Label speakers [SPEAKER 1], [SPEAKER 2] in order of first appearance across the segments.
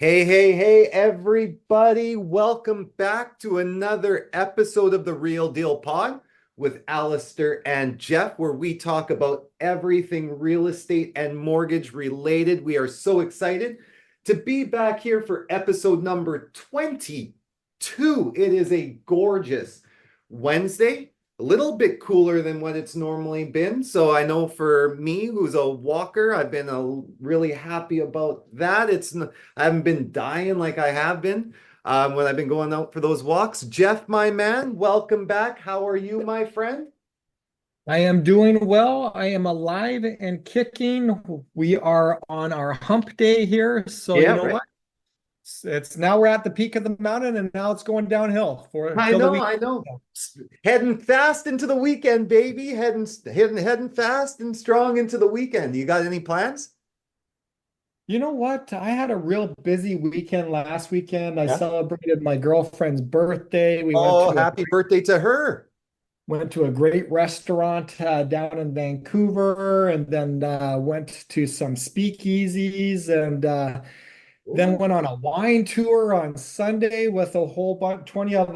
[SPEAKER 1] Hey, everybody. Welcome back to another episode of the Real Deal Pod with Allister and Geoff, where we talk about everything real estate and mortgage related. We are so excited to be back here for episode number 22. It is a gorgeous Wednesday, a little bit cooler than what it's normally been. So I know for me, who's a walker, I've been really happy about that. I haven't been dying like I have been when I've been going out for those walks. Geoff, my man, welcome back. How are you, my friend?
[SPEAKER 2] I am doing well. I am alive and kicking. We are on our hump day here. So you
[SPEAKER 1] Yeah,
[SPEAKER 2] know
[SPEAKER 1] right.
[SPEAKER 2] what? It's now we're at the peak of the mountain and now it's going downhill for
[SPEAKER 1] I
[SPEAKER 2] till the
[SPEAKER 1] know,
[SPEAKER 2] week.
[SPEAKER 1] I know. Heading fast into the weekend, baby. Heading fast and strong into the weekend. You got any plans?
[SPEAKER 2] You know what? I had a real busy weekend last weekend. I
[SPEAKER 1] Yeah.
[SPEAKER 2] celebrated my girlfriend's birthday. We
[SPEAKER 1] Oh, happy birthday to her.
[SPEAKER 2] went to a great restaurant down in Vancouver and then went to some speakeasies and then
[SPEAKER 1] Ooh.
[SPEAKER 2] went on a wine tour on Sunday with a whole bunch, 20 of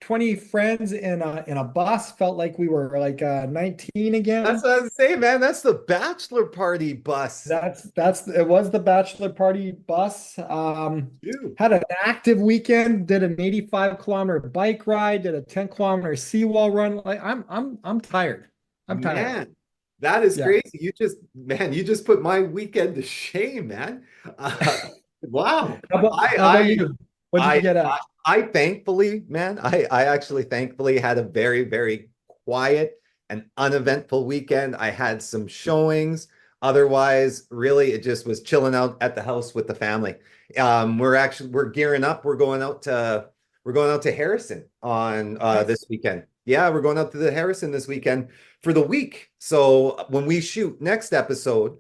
[SPEAKER 2] 20 friends in a bus. Felt like we were like 19
[SPEAKER 1] That's
[SPEAKER 2] again.
[SPEAKER 1] what I was saying, man. That's the bachelor party bus.
[SPEAKER 2] That's it was the bachelor party bus.
[SPEAKER 1] Dude,
[SPEAKER 2] Had an active weekend, did an 85-kilometer bike ride, did a 10-kilometer seawall run. Like I'm tired. I'm tired.
[SPEAKER 1] man, that is
[SPEAKER 2] Yeah.
[SPEAKER 1] crazy. You just put my weekend to shame, man. Uh, wow.
[SPEAKER 2] How about
[SPEAKER 1] I,
[SPEAKER 2] you? What'd you
[SPEAKER 1] I,
[SPEAKER 2] get
[SPEAKER 1] I,
[SPEAKER 2] at?
[SPEAKER 1] I thankfully, man, I actually thankfully had a very, very quiet and uneventful weekend. I had some showings. Otherwise, really, it just was chilling out at the house with the family. We're gearing up. We're going out to Harrison on
[SPEAKER 2] Nice.
[SPEAKER 1] this weekend. Yeah, we're going out to the Harrison this weekend for the week. So when we shoot next episode,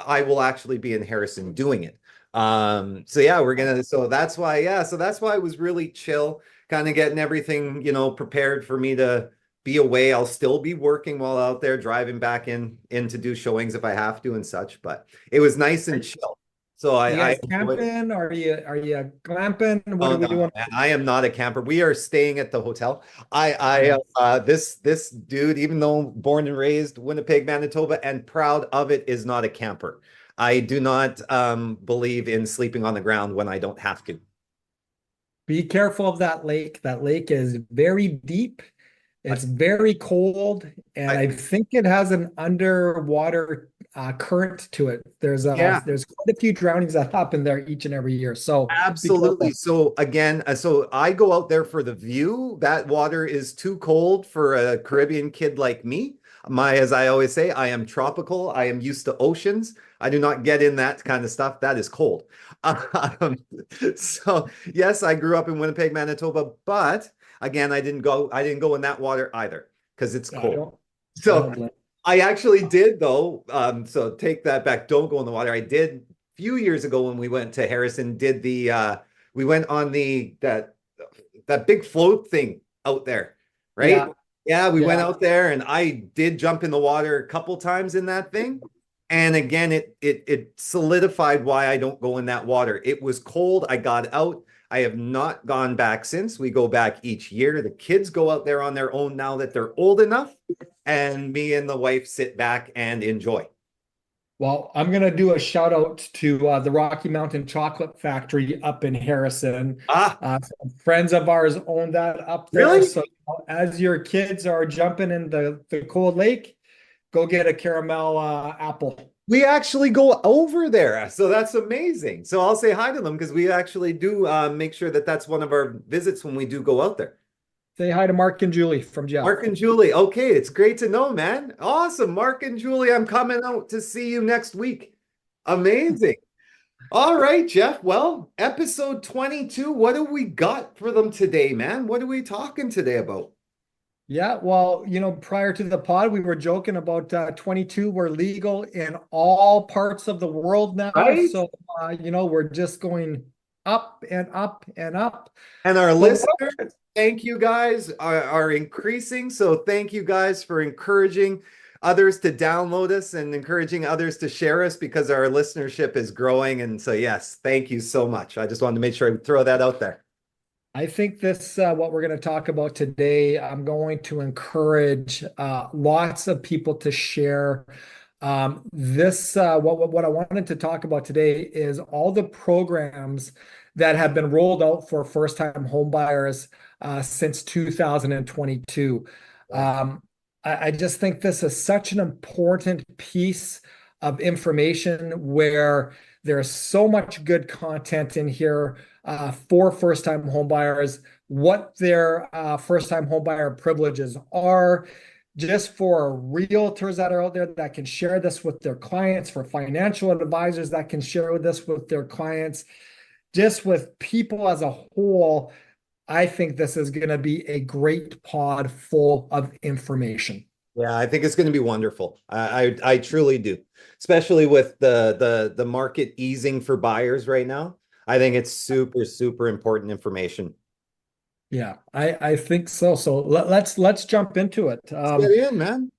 [SPEAKER 1] I will actually be in Harrison doing it. So yeah, so that's why, so that's why it was really chill, kind of getting everything, prepared for me to be away. I'll still be working while out there, driving back in to do showings if I have to and such, but it was nice and chill. So
[SPEAKER 2] You
[SPEAKER 1] I
[SPEAKER 2] guys
[SPEAKER 1] enjoyed it.
[SPEAKER 2] camping? Are you glamping? What
[SPEAKER 1] Oh
[SPEAKER 2] are we
[SPEAKER 1] no,
[SPEAKER 2] doing?
[SPEAKER 1] man, I am not a camper. We are staying at the hotel.
[SPEAKER 2] Nice.
[SPEAKER 1] This dude, even though born and raised Winnipeg, Manitoba, and proud of it, is not a camper. I do not believe in sleeping on the ground when I don't have to.
[SPEAKER 2] Be careful of that lake. That lake is very deep.
[SPEAKER 1] I,
[SPEAKER 2] It's very cold, and
[SPEAKER 1] I
[SPEAKER 2] I think it has an underwater current to it.
[SPEAKER 1] yeah,
[SPEAKER 2] There's quite a few drownings that happen there each and every year. So be
[SPEAKER 1] absolutely.
[SPEAKER 2] careful.
[SPEAKER 1] So again, so I go out there for the view. That water is too cold for a Caribbean kid like me. As I always say, I am tropical. I am used to oceans. I do not get in that kind of stuff. That is cold. Um, so yes, I grew up in Winnipeg, Manitoba, but again, I didn't go in that water either because it's
[SPEAKER 2] Yeah, I
[SPEAKER 1] cold.
[SPEAKER 2] don't I
[SPEAKER 1] So
[SPEAKER 2] don't blame.
[SPEAKER 1] I actually did though. So take that back. Don't go in the water. I did a few years ago when we went to Harrison, we went on that big float thing out there, right?
[SPEAKER 2] Yeah,
[SPEAKER 1] Yeah, we went
[SPEAKER 2] yeah.
[SPEAKER 1] out there and I did jump in the water a couple times in that thing. And again, it solidified why I don't go in that water. It was cold. I got out. I have not gone back since. We go back each year. The kids go out there on their own now that they're old enough, and me and the wife sit back and enjoy.
[SPEAKER 2] Well, I'm gonna do a shout out to the Rocky Mountain Chocolate Factory up in Harrison.
[SPEAKER 1] Ah,
[SPEAKER 2] Some friends of ours own that up there.
[SPEAKER 1] really?
[SPEAKER 2] So as your kids are jumping in the cold lake, go get a caramel apple.
[SPEAKER 1] We actually go over there. So that's amazing. So I'll say hi to them because we actually do make sure that that's one of our visits when we do go out there.
[SPEAKER 2] Say hi to Mark and Julie from Geoff.
[SPEAKER 1] Mark and Julie. Okay, it's great to know, man. Awesome. Mark and Julie, I'm coming out to see you next week. Amazing. All right, Geoff. Well, episode 22. What do we got for them today, man? What are we talking today about?
[SPEAKER 2] Yeah, well, prior to the pod, we were joking about 22 were legal in all parts of the world now.
[SPEAKER 1] Right?
[SPEAKER 2] So, we're just going up and up and up.
[SPEAKER 1] And our
[SPEAKER 2] But
[SPEAKER 1] listeners, thank you guys, are increasing. So thank you guys for encouraging. others to download us and encouraging others to share us because our listenership is growing. And so, yes, thank you so much. I just wanted to make sure I throw that out there.
[SPEAKER 2] I think this, what we're going to talk about today, I'm going to encourage lots of people to share. What I wanted to talk about today is all the programs that have been rolled out for first-time home buyers since 2022.
[SPEAKER 1] Yeah.
[SPEAKER 2] I just think this is such an important piece of information where there's so much good content in here for first-time home buyers, what their first-time home buyer privileges are, just for realtors that are out there that can share this with their clients, for financial advisors that can share this with their clients, just with people as a whole. I think this is going to be a great pod full of information.
[SPEAKER 1] Yeah, I think it's going to be wonderful. I truly do, especially with the market easing for buyers right now. I think it's super, super important information.
[SPEAKER 2] Yeah, I think so. So let's jump into it.
[SPEAKER 1] Let's get in, man.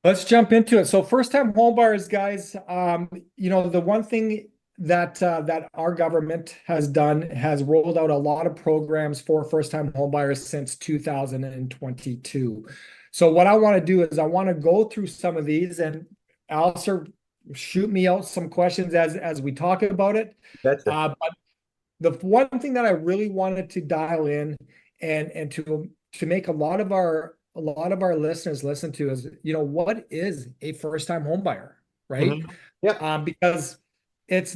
[SPEAKER 2] Let's jump into it. So first-time homebuyers, guys, the one thing that our government has done has rolled out a lot of programs for first-time homebuyers since 2022. So what I want to do is I want to go through some of these, and Alistair, shoot me out some questions as we talk about it.
[SPEAKER 1] Betcha.
[SPEAKER 2] But the one thing that I really wanted to dial in and to make a lot of our listeners listen to is, what is a first-time home buyer, right?
[SPEAKER 1] Mhm. Yep.
[SPEAKER 2] Because it's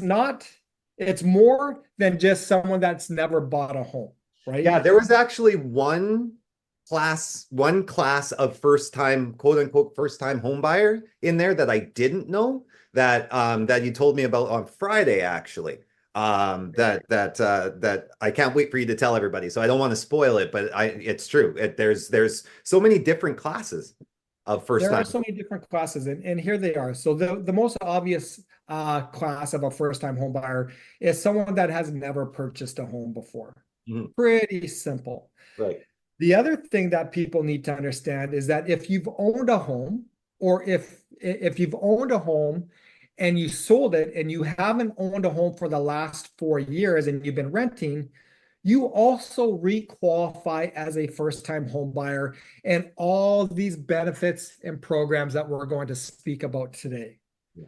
[SPEAKER 2] more than just someone that's never bought a home, right?
[SPEAKER 1] Yeah, there was actually one class of first time, quote unquote, first time home buyer in there that I didn't know that you told me about on Friday, actually. That I can't wait for you to tell everybody. So I don't want to spoil it, but it's true. There's so many different classes of first
[SPEAKER 2] There are
[SPEAKER 1] time.
[SPEAKER 2] so many different classes, and here they are. So the most obvious class of a first-time home buyer is someone that has never purchased a home before.
[SPEAKER 1] Mhm.
[SPEAKER 2] Pretty simple.
[SPEAKER 1] Right.
[SPEAKER 2] The other thing that people need to understand is that if you've owned a home, or if you've owned a home and you sold it and you haven't owned a home for the last 4 years and you've been renting, you also requalify as a first-time home buyer and all these benefits and programs that we're going to speak about today.
[SPEAKER 1] Yeah.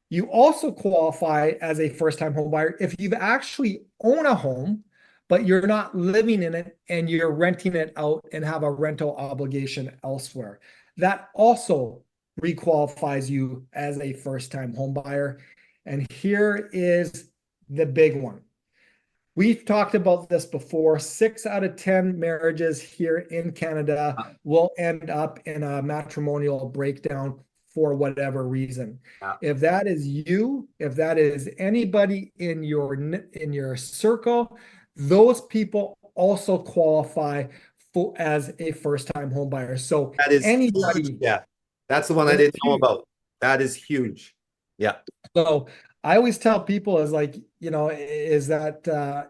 [SPEAKER 2] You also qualify as a first-time home buyer if you've actually owned a home, but you're not living in it and you're renting it out and have a rental obligation elsewhere. That also requalifies you as a first-time home buyer. And here is the big one. We've talked about this before. 6 out of 10 marriages here in Canada will end up in a matrimonial breakdown for whatever reason.
[SPEAKER 1] Yeah.
[SPEAKER 2] If that is you, if that is anybody in your circle, those people also qualify as a first-time home buyer. So
[SPEAKER 1] That is huge.
[SPEAKER 2] anybody,
[SPEAKER 1] Yeah. That's the one I
[SPEAKER 2] it's
[SPEAKER 1] didn't know
[SPEAKER 2] huge.
[SPEAKER 1] about. That is huge. Yeah.
[SPEAKER 2] So I always tell people is like, is that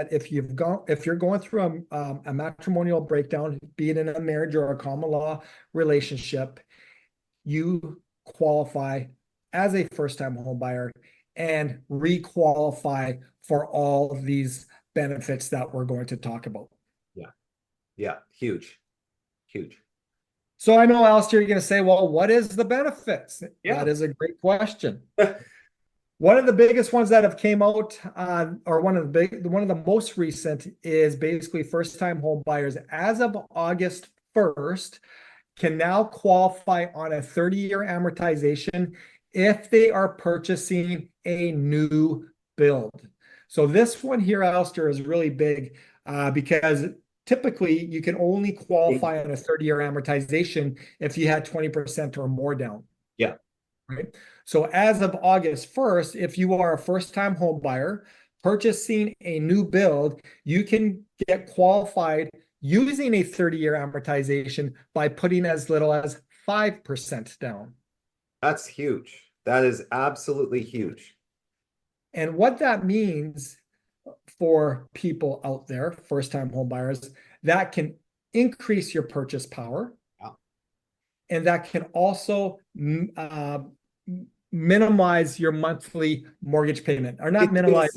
[SPEAKER 2] if you're going through a matrimonial breakdown, be it in a marriage or a common law relationship, you qualify as a first-time home buyer and re-qualify for all of these benefits that we're going to talk about.
[SPEAKER 1] Yeah. Yeah. Huge. Huge.
[SPEAKER 2] So I know, Alistair, you're going to say, well, what is the benefits?
[SPEAKER 1] Yeah.
[SPEAKER 2] That is a great question. One of the biggest ones that have came out, or one of the most recent, is basically first-time home buyers as of August 1st can now qualify on a 30-year amortization if they are purchasing a new build. So this one here, Alistair, is really big because typically you can only qualify on a 30-year amortization if you had 20% or more down.
[SPEAKER 1] Yeah.
[SPEAKER 2] Right. So as of August 1st, if you are a first-time home buyer purchasing a new build, you can get qualified using a 30-year amortization by putting as little as 5% down.
[SPEAKER 1] That's huge. That is absolutely huge.
[SPEAKER 2] And what that means for people out there, first-time home buyers, that can increase your purchase power.
[SPEAKER 1] Wow.
[SPEAKER 2] and that can also minimize your monthly mortgage payment, or not minimize,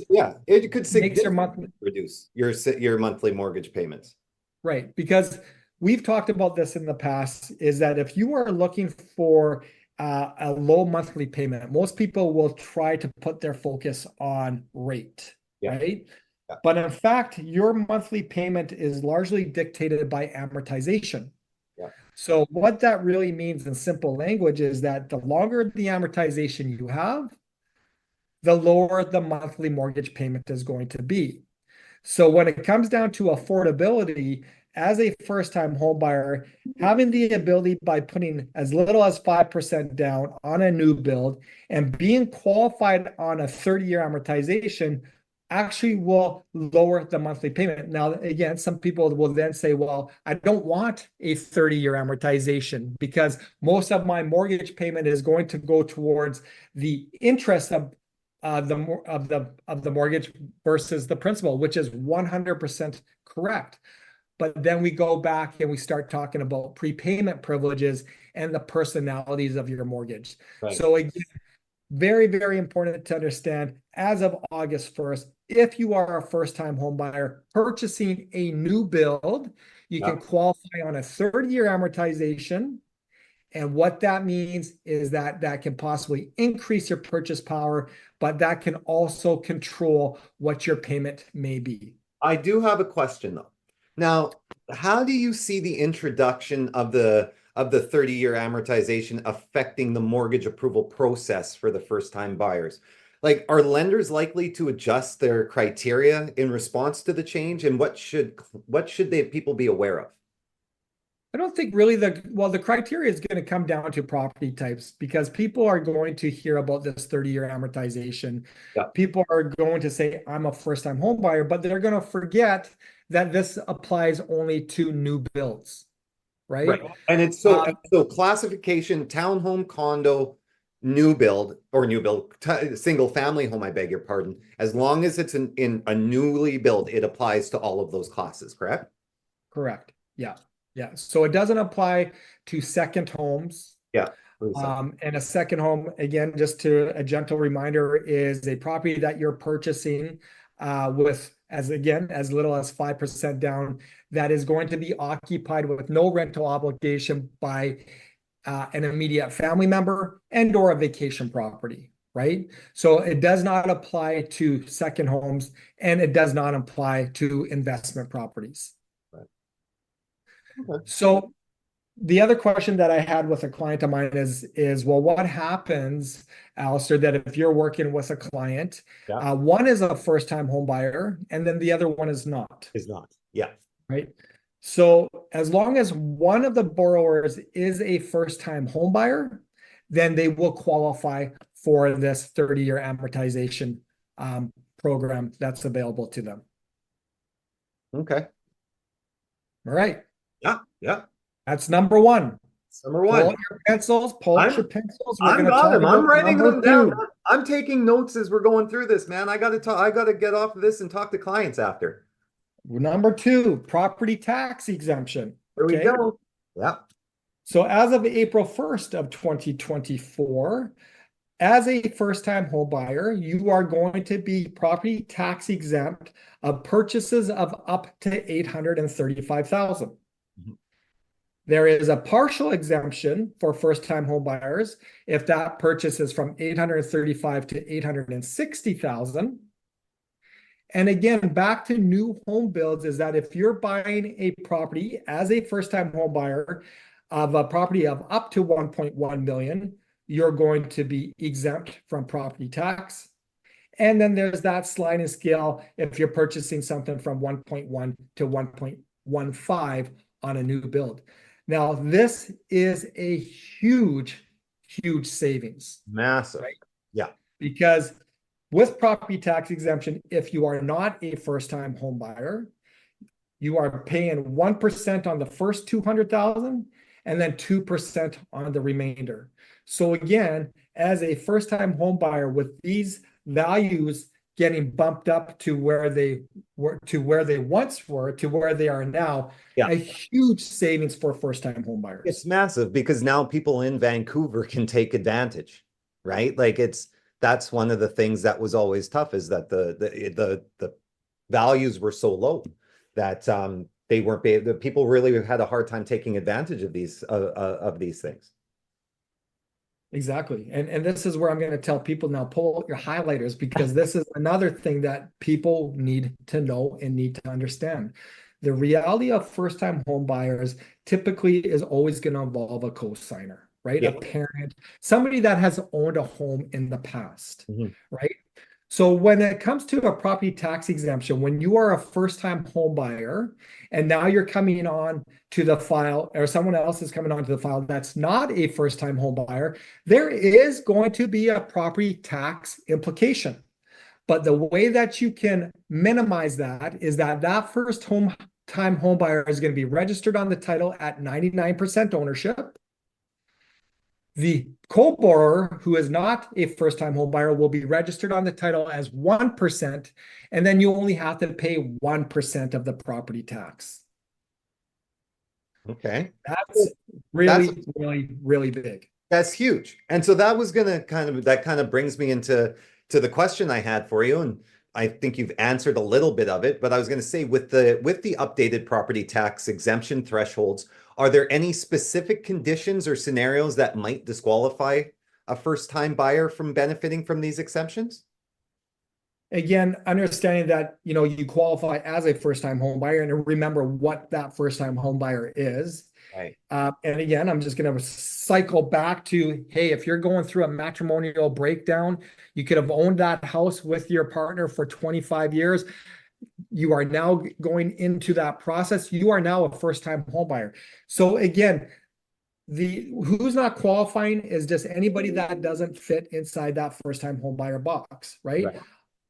[SPEAKER 1] it could
[SPEAKER 2] makes your
[SPEAKER 1] significantly
[SPEAKER 2] monthly,
[SPEAKER 1] reduce your monthly mortgage payments.
[SPEAKER 2] right? Because we've talked about this in the past, is that if you are looking for a low monthly payment, most people will try to put their focus on rate,
[SPEAKER 1] Yeah.
[SPEAKER 2] right?
[SPEAKER 1] Yeah.
[SPEAKER 2] But in fact, your monthly payment is largely dictated by amortization.
[SPEAKER 1] Yeah.
[SPEAKER 2] So what that really means in simple language is that the longer the amortization you have, the lower the monthly mortgage payment is going to be. So when it comes down to affordability, as a first-time home buyer, having the ability by putting as little as 5% down on a new build and being qualified on a 30-year amortization actually will lower the monthly payment. Now, again, some people will then say, well, I don't want a 30-year amortization because most of my mortgage payment is going to go towards the interest of the mortgage versus the principal, which is 100% correct. But then we go back and we start talking about prepayment privileges and the personalities of your mortgage.
[SPEAKER 1] Right.
[SPEAKER 2] So again, very, very important to understand, as of August 1st, if you are a first-time home buyer purchasing a new build, you can qualify on a 30-year amortization. And what that means is that that can possibly increase your purchase power, but that can also control what your payment may be.
[SPEAKER 1] I do have a question though. Now, how do you see the introduction of the 30-year amortization affecting the mortgage approval process for the first-time buyers? Like, are lenders likely to adjust their criteria in response to the change, and what should people be aware of?
[SPEAKER 2] I don't think really the criteria is going to come down to property types, because people are going to hear about this 30-year amortization.
[SPEAKER 1] Yeah.
[SPEAKER 2] People are going to say, I'm a first-time home buyer, but they're going to forget that this applies only to new builds, right?
[SPEAKER 1] And it's so classification, townhome, condo, new build, single family home, I beg your pardon. As long as it's in a newly built, it applies to all of those classes, correct?
[SPEAKER 2] Correct. Yeah. Yeah. So it doesn't apply to second homes.
[SPEAKER 1] Yeah.
[SPEAKER 2] And a second home, again, just to a gentle reminder, is a property that you're purchasing with, as little as 5% down, that is going to be occupied with no rental obligation by an immediate family member and or a vacation property, right? So it does not apply to second homes, and it does not apply to investment properties.
[SPEAKER 1] Right. Okay.
[SPEAKER 2] So the other question that I had with a client of mine is well, what happens, Allister, that if you're working with a client, one is a first-time home buyer, and then the other one is not.
[SPEAKER 1] Is not. Yeah.
[SPEAKER 2] Right. So as long as one of the borrowers is a first-time home buyer, then they will qualify for this 30-year amortization program that's available to them.
[SPEAKER 1] Okay.
[SPEAKER 2] All right.
[SPEAKER 1] Yeah. Yeah.
[SPEAKER 2] That's number one.
[SPEAKER 1] Number one.
[SPEAKER 2] Pull out your pencils. Pull out your pencils.
[SPEAKER 1] I'm writing them down. I'm taking notes as we're going through this, man. I got to get off of this and talk to clients after.
[SPEAKER 2] Number two, property tax exemption.
[SPEAKER 1] There we go. Yeah.
[SPEAKER 2] So as of April 1st of 2024, as a first-time home buyer, you are going to be property tax exempt of purchases of up to $835,000. Mm-hmm. There is a partial exemption for first-time home buyers if that purchase is from $835,000 to $860,000. And again, back to new home builds, is that if you're buying a property as a first-time home buyer of a property of up to 1.1 million, you're going to be exempt from property tax. And then there's that sliding scale if you're purchasing something from 1.1 to 1.15 on a new build. Now, this is a huge, huge savings.
[SPEAKER 1] Massive.
[SPEAKER 2] Right?
[SPEAKER 1] Yeah.
[SPEAKER 2] Because with property tax exemption, if you are not a first-time home buyer, you are paying 1% on the first 200,000 and then 2% on the remainder. So again, as a first-time home buyer with these values getting bumped up to where they were, to where they once were, to where they are now.
[SPEAKER 1] Yeah.
[SPEAKER 2] A huge savings for first-time home buyers.
[SPEAKER 1] It's massive because now people in Vancouver can take advantage, right? Like that's one of the things that was always tough, is that the values were so low that they weren't the people really had a hard time taking advantage of these things.
[SPEAKER 2] Exactly. And this is where I'm going to tell people now, pull out your highlighters, because this is another thing that people need to know and need to understand. The reality of first-time home buyers typically is always going to involve a co-signer, right?
[SPEAKER 1] Yeah.
[SPEAKER 2] A parent, somebody that has owned a home in the past,
[SPEAKER 1] Mhm.
[SPEAKER 2] right? So when it comes to a property tax exemption, when you are a first-time home buyer and now you're coming on to the file, or someone else is coming onto the file that's not a first-time home buyer, there is going to be a property tax implication. But the way that you can minimize that is that that first-time home buyer is going to be registered on the title at 99% ownership. The co-borrower, who is not a first-time home buyer, will be registered on the title as 1%, and then you only have to pay 1% of the property tax.
[SPEAKER 1] Okay.
[SPEAKER 2] That's really big.
[SPEAKER 1] That's huge. And so that was gonna kind of brings me into the question I had for you. And I think you've answered a little bit of it, but I was gonna say, with the updated property tax exemption thresholds, are there any specific conditions or scenarios that might disqualify a first-time buyer from benefiting from these exemptions?
[SPEAKER 2] Again, understanding that you qualify as a first-time home buyer, and remember what that first-time home buyer is.
[SPEAKER 1] Right.
[SPEAKER 2] And again, I'm just going to cycle back to, hey, if you're going through a matrimonial breakdown, you could have owned that house with your partner for 25 years. You are now going into that process. You are now a first-time home buyer. So again, who's not qualifying is just anybody that doesn't fit inside that first-time home buyer box, right?
[SPEAKER 1] Right.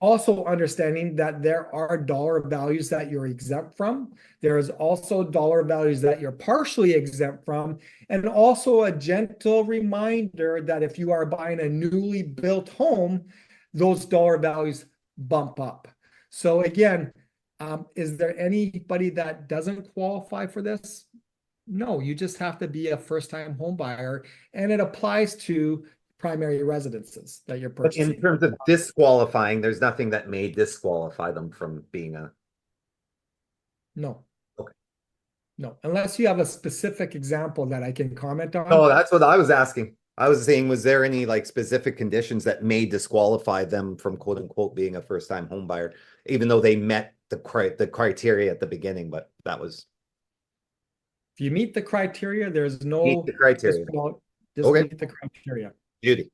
[SPEAKER 2] Also understanding that there are dollar values that you're exempt from. There is also dollar values that you're partially exempt from, and also a gentle reminder that if you are buying a newly built home, those dollar values bump up. So again, is there anybody that doesn't qualify for this? No, you just have to be a first-time home buyer, and it applies to primary residences that you're
[SPEAKER 1] But in
[SPEAKER 2] purchasing.
[SPEAKER 1] terms of disqualifying, there's nothing that may disqualify them from being a.
[SPEAKER 2] No.
[SPEAKER 1] Okay.
[SPEAKER 2] No, unless you have a specific example that I can comment on.
[SPEAKER 1] Oh, that's what I was asking. I was saying, was there any like specific conditions that may disqualify them from quote unquote being a first-time home buyer, even though they met the criteria at the beginning? But that was
[SPEAKER 2] If you meet the criteria, there's
[SPEAKER 1] meet
[SPEAKER 2] no
[SPEAKER 1] the criteria.
[SPEAKER 2] just
[SPEAKER 1] Okay,
[SPEAKER 2] meet the criteria.
[SPEAKER 1] beauty.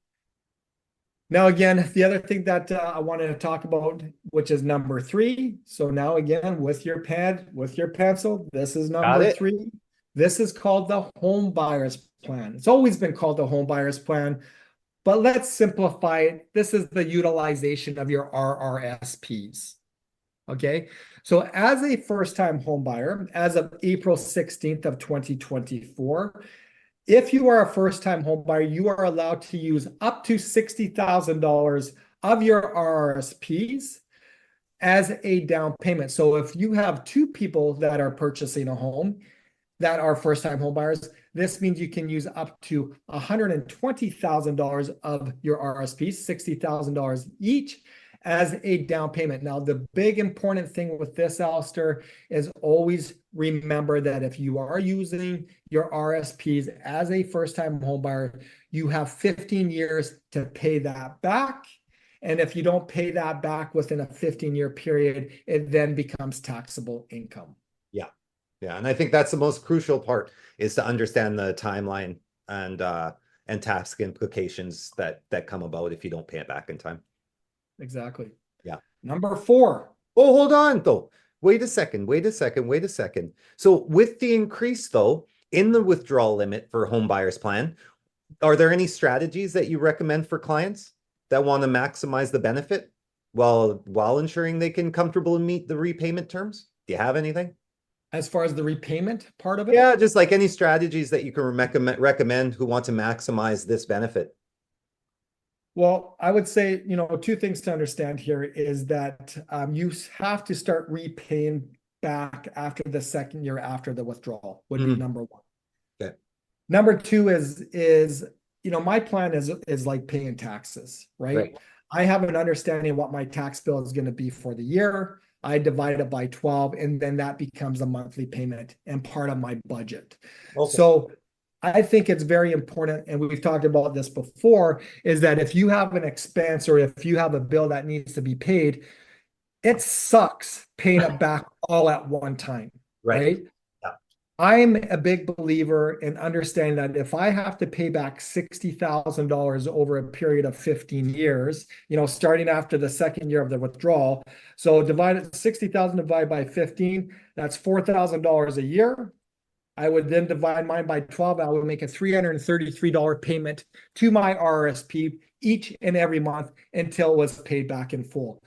[SPEAKER 2] Now, again, the other thing that I wanted to talk about, which is number 3. So now again, with your pen, with your pencil, this is
[SPEAKER 1] Got
[SPEAKER 2] number
[SPEAKER 1] it.
[SPEAKER 2] 3. This is called the home buyer's plan. It's always been called the home buyer's plan, but let's simplify it. This is the utilization of your RRSPs. Okay, so as a first-time home buyer, as of April 16th of 2024, if you are a first-time home buyer, you are allowed to use up to $60,000 of your RRSPs as a down payment. So if you have 2 people that are purchasing a home that are first-time home buyers, this means you can use up to $120,000 of your RRSPs, $60,000 each, as a down payment. Now, the big important thing with this, Allister, is always remember that if you are using your RSPs as a first-time home buyer, you have 15 years to pay that back. And if you don't pay that back within a 15-year period, it then becomes taxable income.
[SPEAKER 1] Yeah. Yeah. And I think that's the most crucial part, is to understand the timeline and tax implications that come about if you don't pay it back in time.
[SPEAKER 2] Exactly.
[SPEAKER 1] Yeah.
[SPEAKER 2] Number 4.
[SPEAKER 1] Oh, hold on though. Wait a second. So with the increase though, in the withdrawal limit for home buyers plan, are there any strategies that you recommend for clients that want to maximize the benefit while ensuring they can comfortably meet the repayment terms? Do you have anything?
[SPEAKER 2] As far as the repayment part of it?
[SPEAKER 1] Yeah, just like any strategies that you can recommend who want to maximize this benefit.
[SPEAKER 2] Well, I would say, two things to understand here is that you have to start repaying back after the second year after the withdrawal would be
[SPEAKER 1] Mhm.
[SPEAKER 2] number one.
[SPEAKER 1] Okay.
[SPEAKER 2] Number two is my plan is like paying taxes, right?
[SPEAKER 1] Right.
[SPEAKER 2] I have an understanding of what my tax bill is going to be for the year. I divide it by 12, and then that becomes a monthly payment and part of my budget.
[SPEAKER 1] Okay.
[SPEAKER 2] So I think it's very important, and we've talked about this before, is that if you have an expense or if you have a bill that needs to be paid, it sucks paying it back all at one time,
[SPEAKER 1] Right.
[SPEAKER 2] right?
[SPEAKER 1] Yeah.
[SPEAKER 2] I'm a big believer in understanding that if I have to pay back $60,000 over a period of 15 years, starting after the second year of the withdrawal, so 60,000 divided by 15, that's $4,000 a year. I would then divide mine by 12. I would make a $333 payment to my RRSP each and every month until it was paid back in full.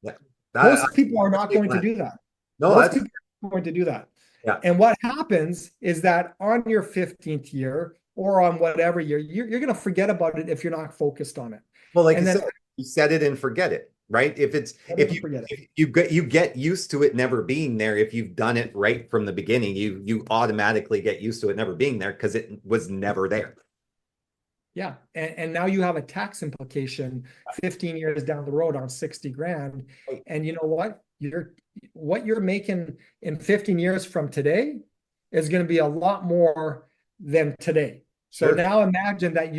[SPEAKER 1] Yeah.
[SPEAKER 2] Most people are not going to do that.
[SPEAKER 1] No,
[SPEAKER 2] Most
[SPEAKER 1] that's
[SPEAKER 2] people are going to do that.
[SPEAKER 1] yeah.
[SPEAKER 2] And what happens is that on your 15th year or on whatever year, you're going to forget about it if you're not focused on it.
[SPEAKER 1] Well, like
[SPEAKER 2] And
[SPEAKER 1] you
[SPEAKER 2] then
[SPEAKER 1] said, you set it and forget it, right?
[SPEAKER 2] forget it.
[SPEAKER 1] If you get used to it never being there, if you've done it right from the beginning, you automatically get used to it never being there because it was never there.
[SPEAKER 2] Yeah. And now you have a tax implication 15 years down the road on 60 grand. And you know what? What you're making in 15 years from today is going to be a lot more than today. So
[SPEAKER 1] Sure.
[SPEAKER 2] now imagine that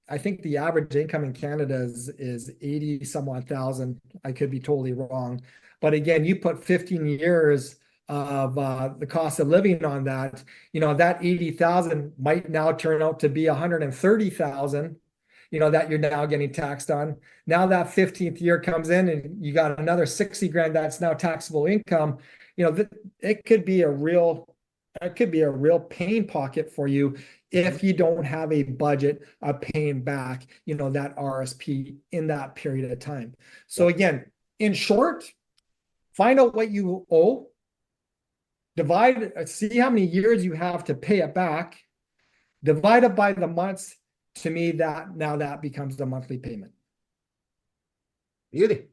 [SPEAKER 2] I think the average income in Canada is 80 some odd thousand. I could be totally wrong. But again, you put 15 years of the cost of living on that, that 80,000 might now turn out to be 130,000, that you're now getting taxed on. Now that 15th year comes in and you got another 60 grand that's now taxable income, it could be a real pain pocket for you if you don't have a budget of paying back, that RSP in that period of time. So again, in short, find out what you owe, see how many years you have to pay it back, divide it by the months. To me, that becomes the monthly payment.
[SPEAKER 1] Beauty.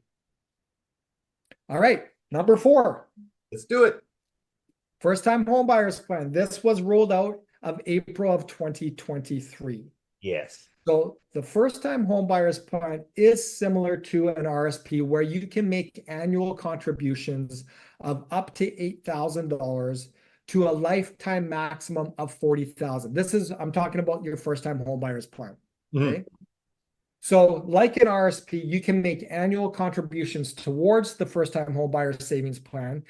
[SPEAKER 2] All right, number 4.
[SPEAKER 1] Let's do it.
[SPEAKER 2] First time home buyers plan. This was rolled out of April of 2023.
[SPEAKER 1] Yes.
[SPEAKER 2] So the first time home buyers plan is similar to an RSP where you can make annual contributions of up to $8,000 to a lifetime maximum of $40,000. I'm talking about your first time home buyers plan. Okay.
[SPEAKER 1] Mhm.
[SPEAKER 2] So like an RSP, you can make annual contributions towards the first time home buyer savings plan.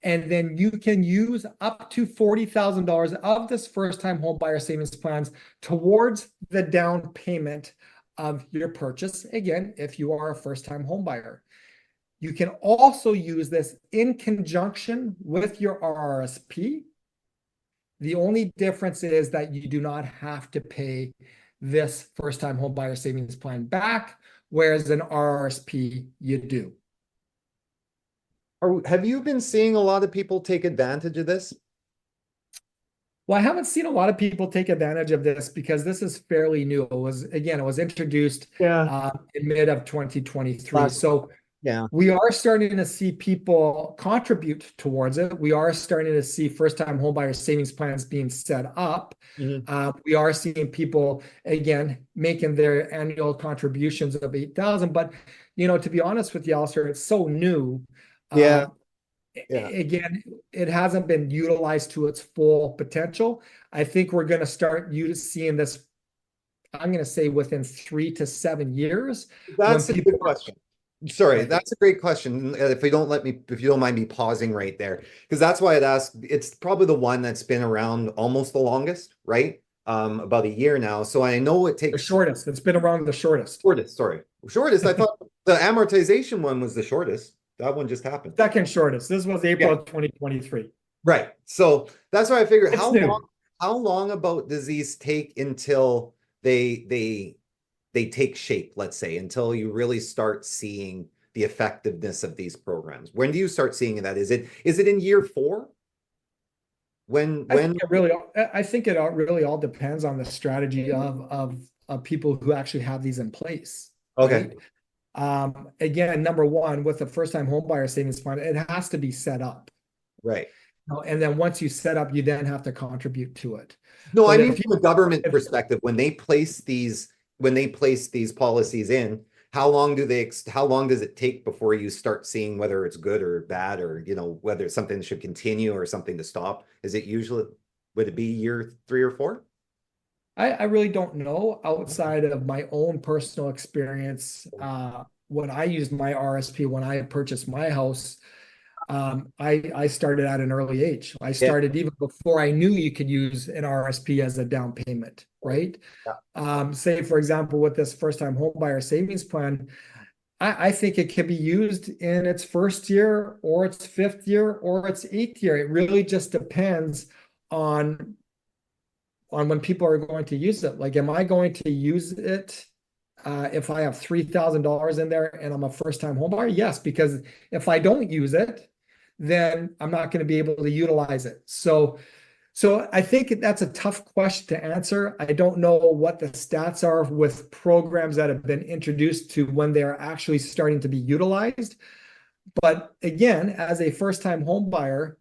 [SPEAKER 2] And then you can use up to $40,000 of this first time home buyer savings plans towards the down payment of your purchase. Again, if you are a first time home buyer. You can also use this in conjunction with your RRSP. The only difference is that you do not have to pay this first time home buyer savings plan back, whereas an RRSP you do.
[SPEAKER 1] Have you been seeing a lot of people take advantage of this?
[SPEAKER 2] Well, I haven't seen a lot of people take advantage of this because this is fairly new. It was introduced in mid of 2023. So
[SPEAKER 1] Yeah.
[SPEAKER 2] we are starting to see people contribute towards it. We are starting to see first-time homebuyer savings plans being set up.
[SPEAKER 1] Mhm.
[SPEAKER 2] We are seeing people, again, making their annual contributions of 8,000. But, to be honest with you, Allister, it's so new.
[SPEAKER 1] Yeah. Yeah.
[SPEAKER 2] Again, it hasn't been utilized to its full potential. I think we're going to start seeing this, I'm going to say within 3 to 7 years.
[SPEAKER 1] That's a
[SPEAKER 2] people
[SPEAKER 1] good question. Sorry,
[SPEAKER 2] Right.
[SPEAKER 1] that's a great question. If you don't mind me pausing right there, because that's why I'd ask. It's probably the one that's been around almost the longest, right? About a year now. So I know it
[SPEAKER 2] The
[SPEAKER 1] takes
[SPEAKER 2] shortest. It's been around the shortest.
[SPEAKER 1] shortest. Sorry, shortest. I thought the amortization one was the shortest. That one just happened.
[SPEAKER 2] Second shortest. This was April
[SPEAKER 1] Yeah.
[SPEAKER 2] 2023.
[SPEAKER 1] Right. So that's why I figured
[SPEAKER 2] It's new.
[SPEAKER 1] how long about does these take until they take shape, let's say, until you really start seeing the effectiveness of these programs? When do you start seeing that? Is it in year 4?
[SPEAKER 2] I think it really all depends on the strategy of of people who actually have these in place,
[SPEAKER 1] Okay.
[SPEAKER 2] right? Again, number one, with the first-time home buyer savings fund, it has to be set up.
[SPEAKER 1] Right.
[SPEAKER 2] And then once you set up, you then have to contribute to it.
[SPEAKER 1] No, I
[SPEAKER 2] But
[SPEAKER 1] mean
[SPEAKER 2] if you,
[SPEAKER 1] from a government
[SPEAKER 2] if,
[SPEAKER 1] perspective, when they place these policies in, how long does it take before you start seeing whether it's good or bad, or whether something should continue or something to stop? Is it usually, would it be year 3 or 4?
[SPEAKER 2] I really don't know outside of my own personal experience. When I used my RSP, when I purchased my house, I started at an early age. I
[SPEAKER 1] Yeah.
[SPEAKER 2] started even before I knew you could use an RSP as a down payment, right? Say, for example, with this first-time home buyer savings plan, I think it can be used in its first year or its fifth year or its eighth year. It really just depends on when people are going to use it. Like, am I going to use it if I have $3,000 in there and I'm a first-time home buyer? Yes, because if I don't use it, then I'm not going to be able to utilize it. So I think that's a tough question to answer. I don't know what the stats are with programs that have been introduced to when they are actually starting to be utilized. But again, as a first-time home buyer,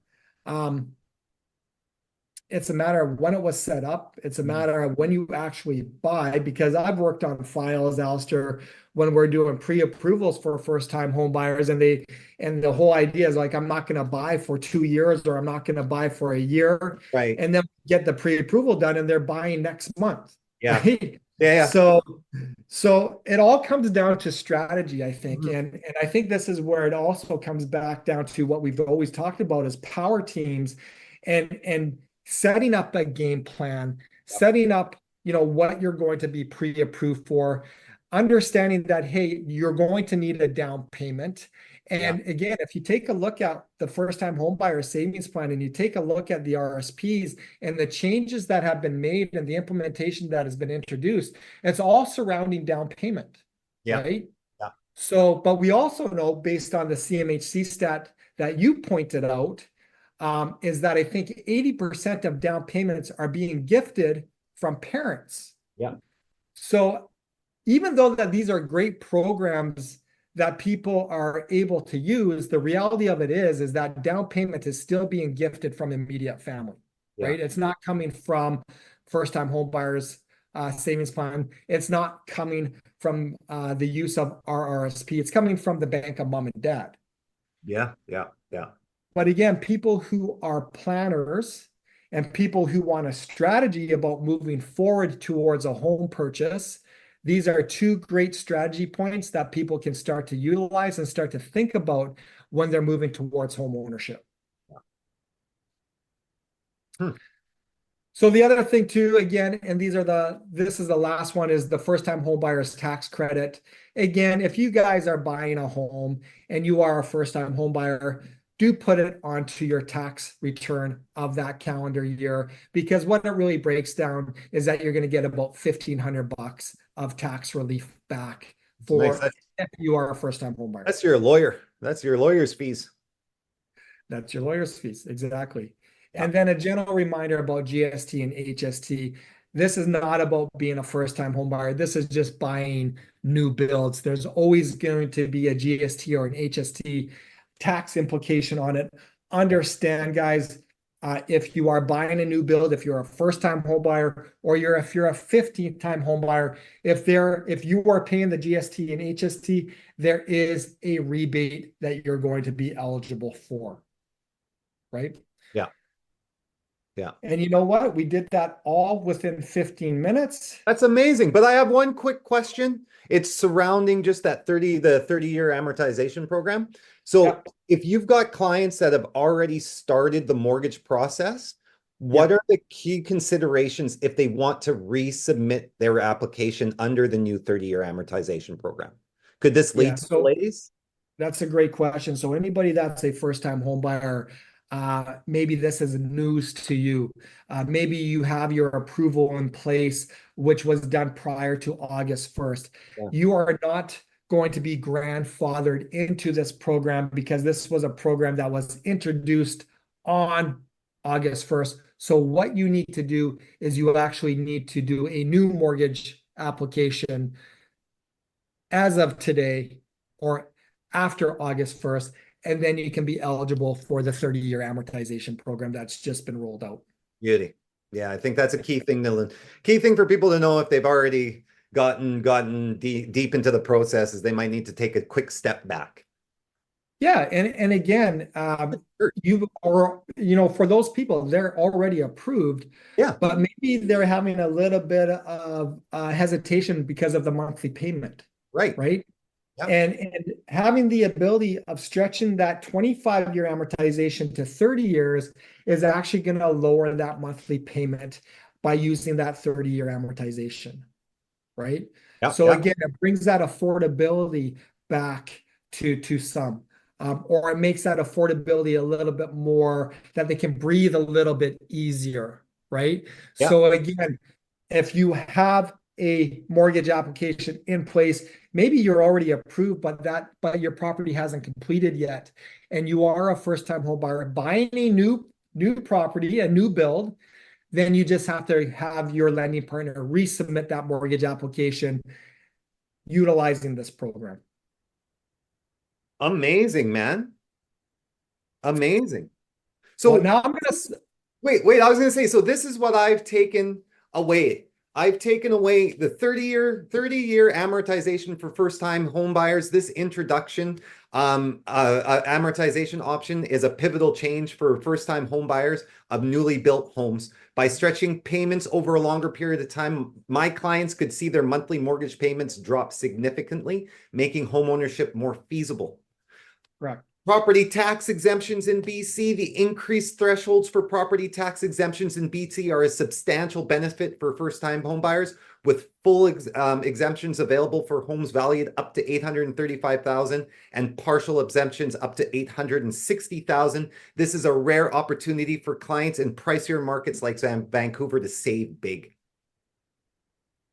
[SPEAKER 2] it's a matter of when it was set up. It's a matter of when you actually buy, because I've worked on files, Allister, when we're doing pre-approvals for first-time home buyers, and the whole idea is like, I'm not going to buy for 2 years, or I'm not going to buy for a year.
[SPEAKER 1] Right.
[SPEAKER 2] And then get the pre-approval done and they're buying next month.
[SPEAKER 1] Yeah.
[SPEAKER 2] Right?
[SPEAKER 1] Yeah.
[SPEAKER 2] So it all comes down to strategy, I think.
[SPEAKER 1] Mhm.
[SPEAKER 2] And I think this is where it also comes back down to what we've always talked about is power teams and setting up a game plan, setting up, what you're going to be pre-approved for, understanding that, hey, you're going to need a down payment. And again, if you take a look at the first-time home buyer savings plan and you take a look at the RSPs and the changes that have been made and the implementation that has been introduced, it's all surrounding down payment, right?
[SPEAKER 1] Yeah.
[SPEAKER 2] So, but we also know, based on the CMHC stat that you pointed out, is that I think 80% of down payments are being gifted from parents.
[SPEAKER 1] Yeah.
[SPEAKER 2] So even though that these are great programs that people are able to use, the reality of it is that down payment is still being gifted from immediate family, right? It's not coming from first-time home buyers savings plan. It's not coming from the use of our RSP. It's coming from the bank of mom and dad.
[SPEAKER 1] Yeah.
[SPEAKER 2] But again, people who are planners and people who want a strategy about moving forward towards a home purchase, these are two great strategy points that people can start to utilize and start to think about when they're moving towards home ownership. So the other thing too, again, and this is the last one, is the first-time home buyer's tax credit. Again, if you guys are buying a home and you are a first-time home buyer, do put it onto your tax return of that calendar year, because what it really breaks down is that you're going to get about $1,500 of tax relief back if you are a first-time home buyer.
[SPEAKER 1] That's your lawyer. That's your lawyer's fees.
[SPEAKER 2] That's your lawyer's fees, exactly. And then a general reminder about GST and HST. This is not about being a first-time home buyer. This is just buying new builds. There's always going to be a GST or an HST tax implication on it. Understand, guys, if you are buying a new build, if you're a first-time home buyer, or if you're a 15th-time home buyer, if you are paying the GST and HST, there is a rebate that you're going to be eligible for, right?
[SPEAKER 1] Yeah.
[SPEAKER 2] And you know what? We did that all within 15 minutes.
[SPEAKER 1] That's amazing. But I have one quick question. It's surrounding just the 30-year amortization program. So if you've got clients that have already started the mortgage process, what are the key considerations if they want to resubmit their application under the new 30-year amortization program? Could this lead to delays?
[SPEAKER 2] That's a great question. So anybody that's a first-time home buyer, maybe this is news to you. Maybe you have your approval in place, which was done prior to August 1st. You are not going to be grandfathered into this program because this was a program that was introduced on August 1st. So what you need to do is you actually need to do a new mortgage application as of today or after August 1st, and then you can be eligible for the 30-year amortization program that's just been rolled out.
[SPEAKER 1] Beauty. Yeah, I think that's a key thing for people to know if they've already gotten deep into the process is they might need to take a quick step back.
[SPEAKER 2] Yeah, and again, for those people, they're already approved,
[SPEAKER 1] Yeah,
[SPEAKER 2] but maybe they're having a little bit of hesitation because of the monthly payment,
[SPEAKER 1] right.
[SPEAKER 2] right?
[SPEAKER 1] Yeah.
[SPEAKER 2] And having the ability of stretching that 25-year amortization to 30 years is actually going to lower that monthly payment by using that 30-year amortization, right?
[SPEAKER 1] Yeah,
[SPEAKER 2] So
[SPEAKER 1] yeah.
[SPEAKER 2] again, it brings that affordability back to some. Or it makes that affordability a little bit more that they can breathe a little bit easier, right?
[SPEAKER 1] Yeah.
[SPEAKER 2] So again, if you have a mortgage application in place, maybe you're already approved, but your property hasn't completed yet, and you are a first-time home buyer buying a new property, a new build, then you just have to have your lending partner resubmit that mortgage application utilizing this program.
[SPEAKER 1] Amazing, man. Amazing. So
[SPEAKER 2] Well, now I'm gonna
[SPEAKER 1] wait, I was gonna say, so this is what I've taken away. I've taken away the 30-year amortization for first-time home buyers. This introduction amortization option is a pivotal change for first-time home buyers of newly built homes. By stretching payments over a longer period of time, my clients could see their monthly mortgage payments drop significantly, making homeownership more feasible.
[SPEAKER 2] correct.
[SPEAKER 1] Property tax exemptions in BC. The increased thresholds for property tax exemptions in BC are a substantial benefit for first-time homebuyers, with full exemptions available for homes valued up to $835,000 and partial exemptions up to $860,000. This is a rare opportunity for clients in pricier markets like Vancouver to save big.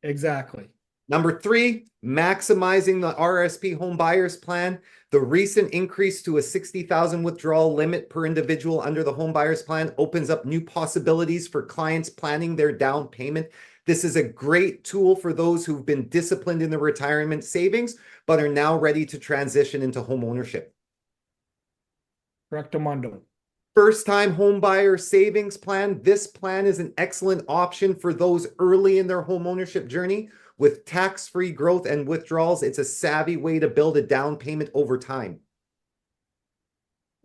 [SPEAKER 2] Exactly.
[SPEAKER 1] Number 3, maximizing the RSP home buyers plan. The recent increase to a $60,000 withdrawal limit per individual under the home buyers plan opens up new possibilities for clients planning their down payment. This is a great tool for those who've been disciplined in their retirement savings, but are now ready to transition into home ownership.
[SPEAKER 2] Correctamundo.
[SPEAKER 1] First-time home buyer savings plan. This plan is an excellent option for those early in their home ownership journey. With tax-free growth and withdrawals, it's a savvy way to build a down payment over time.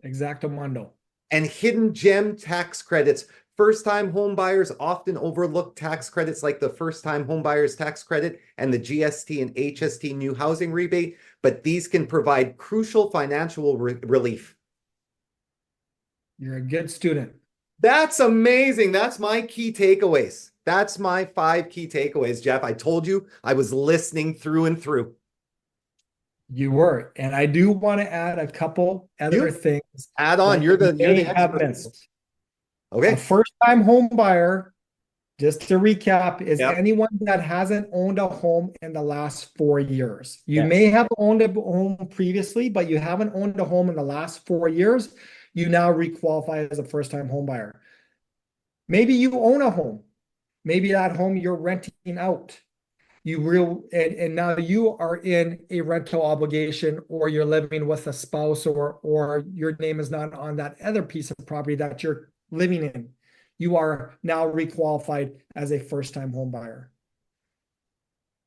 [SPEAKER 2] Exactamundo.
[SPEAKER 1] And hidden gem tax credits. First-time home buyers often overlook tax credits like the first-time home buyers tax credit and the GST and HST new housing rebate, but these can provide crucial financial relief.
[SPEAKER 2] You're a good student.
[SPEAKER 1] That's amazing. That's my key takeaways. That's my 5 key takeaways, Geoff. I told you I was listening through and through.
[SPEAKER 2] You were. And I do want to add a couple other things.
[SPEAKER 1] Add on. You're the
[SPEAKER 2] have
[SPEAKER 1] expert.
[SPEAKER 2] missed.
[SPEAKER 1] Okay.
[SPEAKER 2] A first-time home buyer, just to recap, is
[SPEAKER 1] Yep.
[SPEAKER 2] anyone that hasn't owned a home in the last 4 years. You
[SPEAKER 1] Yes.
[SPEAKER 2] may have owned a home previously, but you haven't owned a home in the last 4 years. You now requalify as a first-time home buyer. Maybe you own a home. Maybe that home you're renting out. And now you are in a rental obligation, or you're living with a spouse, or your name is not on that other piece of property that you're living in. You are now requalified as a first-time home buyer.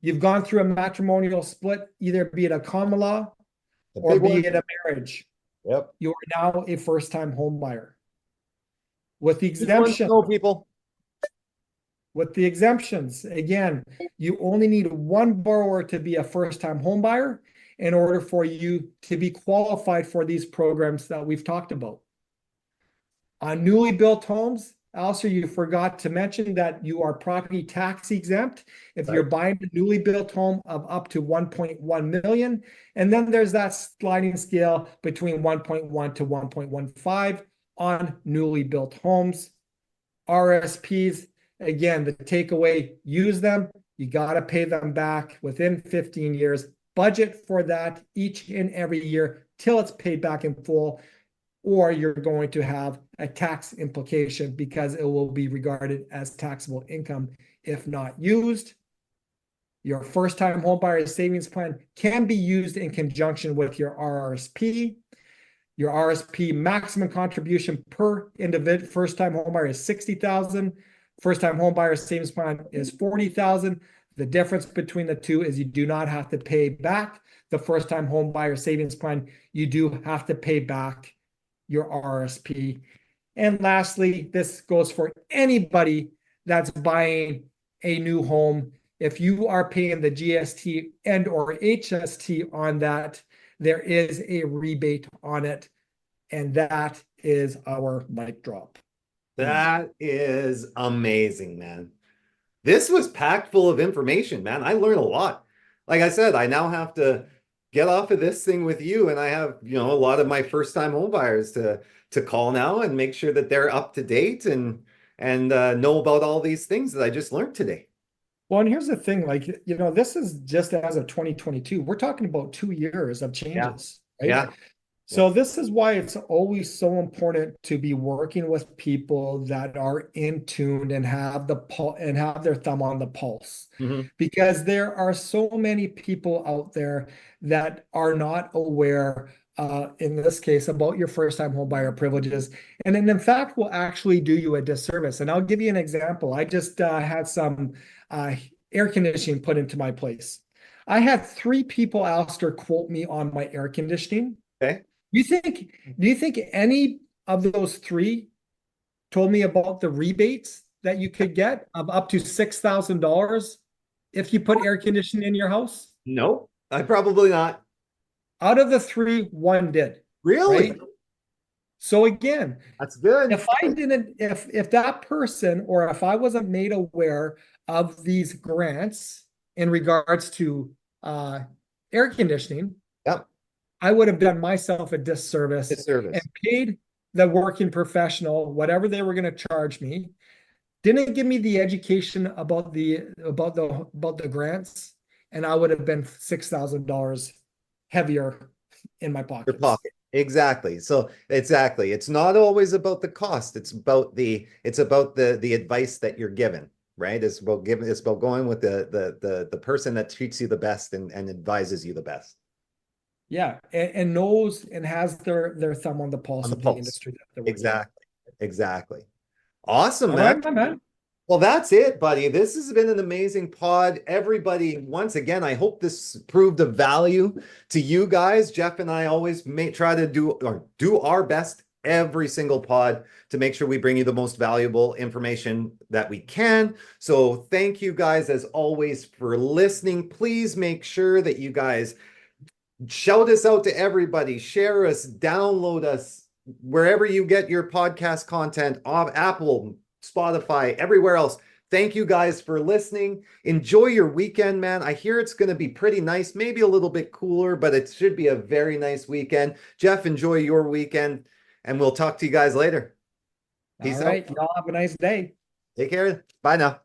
[SPEAKER 2] You've gone through a matrimonial split, either be it a common law or be it a marriage.
[SPEAKER 1] Yep.
[SPEAKER 2] You are now a first-time home buyer. With the
[SPEAKER 1] people.
[SPEAKER 2] With the exemptions, again, you only need one borrower to be a first-time home buyer in order for you to be qualified for these programs that we've talked about. On newly built homes, Allister, you forgot to mention that you are property tax exempt if you're buying a newly built home of up to 1.1 million. And then there's that sliding scale between 1.1 to 1.15 on newly built homes. RSPs, again, the takeaway, use them. You got to pay them back within 15 years. Budget for that each and every year till it's paid back in full, or you're going to have a tax implication because it will be regarded as taxable income if not used. Your first-time homebuyer savings plan can be used in conjunction with your RRSP. Your RSP maximum contribution per individual first-time homebuyer is $60,000. First-time homebuyer savings plan is $40,000. The difference between the two is you do not have to pay back the first-time homebuyer savings plan. You do have to pay back your RSP. And lastly, this goes for anybody that's buying a new home. If you are paying the GST and or HST on that, there is a rebate on it. And that is our mic drop.
[SPEAKER 1] That is amazing, man. This was packed full of information, man. I learned a lot. Like I said, I now have to get off of this thing with you, and I have, a lot of my first-time home buyers to call now and make sure that they're up to date and know about all these things that I just learned today.
[SPEAKER 2] Well, and here's the thing, this is just as of 2022. We're talking about 2 years of changes, right?
[SPEAKER 1] Yeah.
[SPEAKER 2] So this is why it's always so important to be working with people that are in tune and have their thumb on the pulse.
[SPEAKER 1] Mhm.
[SPEAKER 2] Because there are so many people out there that are not aware, in this case, about your first-time home buyer privileges, and then in fact will actually do you a disservice. And I'll give you an example. I just had some air conditioning put into my place. I had 3 people, Allister, quote me on my air conditioning.
[SPEAKER 1] Okay.
[SPEAKER 2] Do you think any of those 3 told me about the rebates that you could get of up to $6,000 if you put air conditioning in your house?
[SPEAKER 1] Nope, I probably not.
[SPEAKER 2] Out of the 3, 1 did.
[SPEAKER 1] Really?
[SPEAKER 2] Right? So again,
[SPEAKER 1] That's good.
[SPEAKER 2] if that person, or if I wasn't made aware of these grants in regards to air conditioning,
[SPEAKER 1] Yep.
[SPEAKER 2] I would have done myself a disservice and paid the working professional whatever they were going to charge me. Didn't give me the education about the grants, and I would have been $6,000 heavier in my
[SPEAKER 1] Your
[SPEAKER 2] pockets.
[SPEAKER 1] pocket. Exactly. So exactly. It's not always about the cost. It's about the advice that you're given, right? It's about going with the person that treats you the best and advises you the best.
[SPEAKER 2] Yeah, and knows and has their thumb on the pulse of the industry that they're working in.
[SPEAKER 1] Exactly. Awesome,
[SPEAKER 2] All
[SPEAKER 1] man.
[SPEAKER 2] right, my man.
[SPEAKER 1] Well, that's it, buddy. This has been an amazing pod. Everybody, once again, I hope this proved of value to you guys. Geoff and I always try to do our best every single pod to make sure we bring you the most valuable information that we can. So thank you guys, as always, for listening. Please make sure that you guys shout us out to everybody, share us, download us wherever you get your podcast content, on Apple, Spotify, everywhere else. Thank you guys for listening. Enjoy your weekend, man. I hear it's going to be pretty nice, maybe a little bit cooler, but it should be a very nice weekend. Geoff, enjoy your weekend, and we'll talk to you guys later. Peace out.
[SPEAKER 2] All right, y'all have a nice day.
[SPEAKER 1] Take care. Bye now.